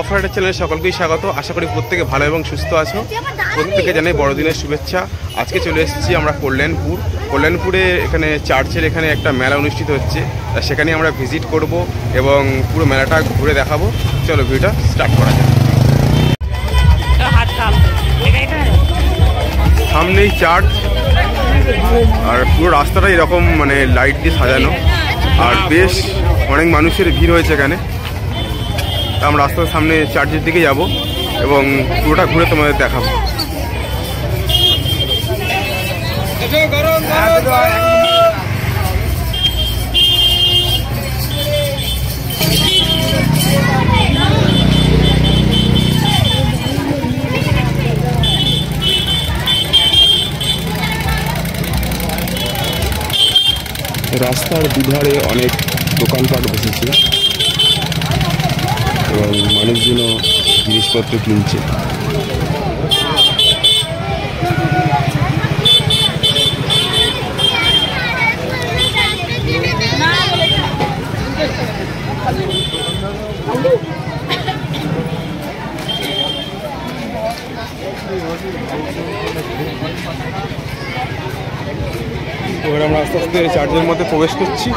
Offer চ্যানেলে সকলকেই স্বাগত। আশা করি প্রত্যেকে ভালো এবং সুস্থ আছো। প্রত্যেকে জানাই বড়দিনের শুভেচ্ছা। আজকে চলে এসেছি আমরা কল্যাণপুরে এখানে চার্চের এখানে একটা মেলা অনুষ্ঠিত হচ্ছে, সেখানে আমরা ভিজিট করব এবং পুরো মেলাটা ঘুরে দেখাবো। চলো ভিডিওটা স্টার্ট করা যাক। সামনেই চার্চ আর পুরো রাস্তাটা এরকম মানে লাইট দিয়ে সাজানো, আর বেশ অনেক মানুষের ভিড় হয়েছে এখানে। আমরা রাস্তার সামনে চার্চের দিকে যাব এবং পুরোটা ঘুরে তোমাদের দেখাবো। রাস্তার দুধারে অনেক দোকানপাট বসেছে এবং মানুষজন জিনিসপত্র কিনছে। এবার আমরা আস্তে আস্তে চার্চের মধ্যে প্রবেশ করছি।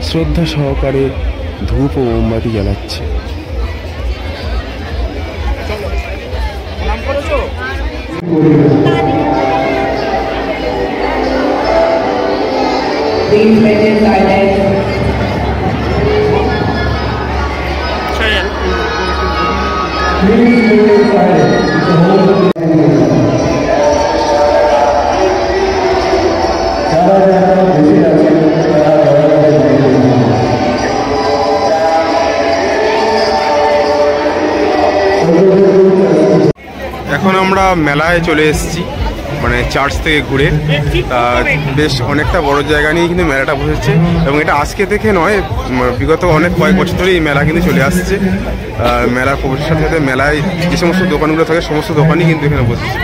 শ্রদ্ধা সহকারে ধূপ ও মোমবাতি জ্বালাচ্ছে। এখন আমরা মেলায় চলে এসেছি, মানে চার্চ থেকে ঘুরে। বেশ অনেকটা বড় জায়গা নিয়ে কিন্তু মেলাটা বসেছে এবং এটা আজকে থেকে নয়, বিগত কয়েক বছর ধরে এই মেলা কিন্তু চলে আসছে। মেলার প্রবেশের সাথে সাথে মেলায় যে সমস্ত দোকানগুলো থাকে সমস্ত দোকানই কিন্তু এখানে বসেছে।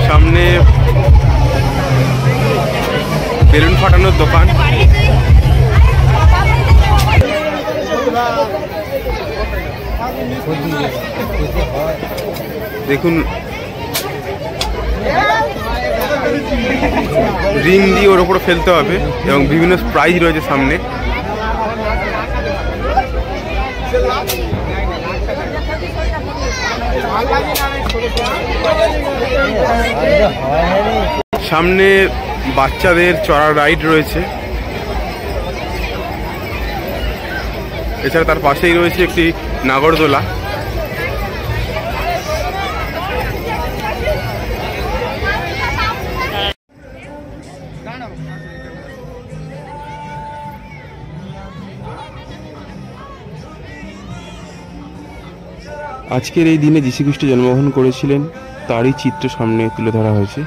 সামনে বেলুন ফাটানোর দোকান। দেখুন রিং দিয়ে ওর উপরে ফেলতে হবে এবং বিভিন্ন প্রাইজ রয়েছে সামনে। সামনে বাচ্চাদের চড়ার রাইড রয়েছে, এছাড়া তার পাশেই রয়েছে একটি নাগরদোলা। আজকের এই দিনে যীশুখ্রিস্ট জন্মগ্রহণ করেছিলেন তারই চিত্র সামনে তুলে ধরা হয়েছে।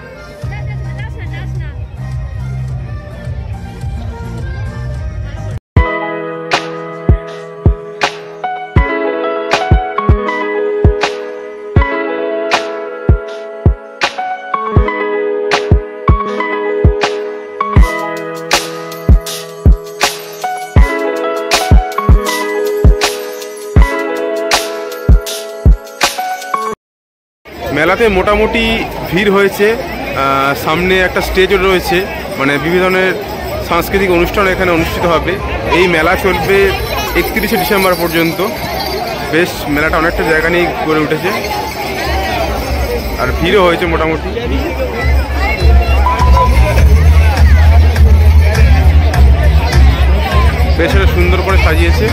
মেলাতে মোটামুটি ভিড় হয়েছে। সামনে একটা স্টেজও রয়েছে, মানে বিভিন্ন ধরনের সাংস্কৃতিক অনুষ্ঠান এখানে অনুষ্ঠিত হবে। এই মেলা চলবে 31শে ডিসেম্বর পর্যন্ত। বেশ মেলাটা অনেকটা জায়গা নিয়ে গড়ে উঠেছে আর ভিড়ও হয়েছে মোটামুটি। বেশ সুন্দর করে সাজিয়েছে।